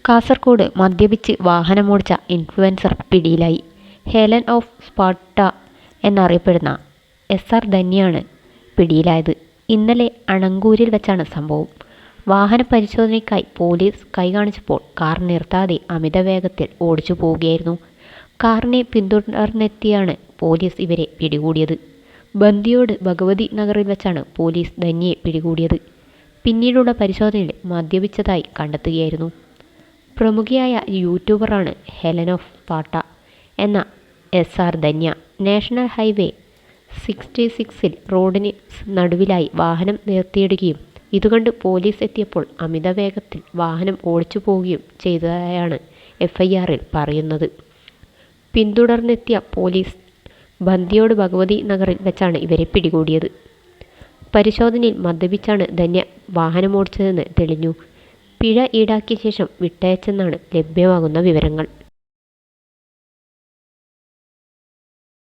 കാസർഗോഡ് മദ്യപിച്ച് വാഹനമോടിച്ച ഇൻഫ്ലുവൻസർ പിടിയിലായി. Helen of Sparta എന്നറിയപ്പെടുന്ന എസ്.ആർ. ധന്യയാണ് പിടിയിലായത്. ഇന്നലെ അണങ്കൂരിൽ വെച്ചാണ് സംഭവം. വാഹന പരിശോധനയ്ക്കായി പോലീസ് കൈകാണിച്ചപ്പോൾ കാർ നിർത്താതെ അമിതവേഗത്തിൽ ഓടിച്ചു പോവുകയായിരുന്നു. കാറിനെ പിന്തുടർന്നെത്തിയാണ് പോലീസ് ഇവരെ പിടികൂടിയത്. ബന്ദിയോട് ഭഗവതി നഗറിൽ വെച്ചാണ് പോലീസ് ധന്യയെ പിടികൂടിയത്. പിന്നീടുള്ള പരിശോധനയിൽ മദ്യപിച്ചതായി കണ്ടെത്തുകയായിരുന്നു. പ്രമുഖയായ യൂട്യൂബറാണ് ഹെലൻ ഓഫ് സ്പാർട്ട എന്ന എസ്.ആർ. ധന്യ. നാഷണൽ ഹൈവേ 66-ൽ റോഡിന് നടുവിലായി വാഹനം നിർത്തിയിടുകയും ഇതുകണ്ട് പോലീസ് എത്തിയപ്പോൾ അമിതവേഗത്തിൽ വാഹനം ഓടിച്ചു പോവുകയും ചെയ്തതായാണ് എഫ്.ഐ.ആറിൽ പറയുന്നത്. പിന്തുടർന്നെത്തിയ പോലീസ് ബന്ദിയോട് ഭഗവതി നഗറിൽ വെച്ചാണ് ഇവരെ പിടികൂടിയത്. പരിശോധനയിൽ മദ്യപിച്ചാണ് ധന്യ വാഹനമോടിച്ചതെന്ന് തെളിഞ്ഞു. പിഴ ഈടാക്കിയ ശേഷം വിട്ടയച്ചെന്നാണ് ലഭ്യമാകുന്ന വിവരങ്ങൾ.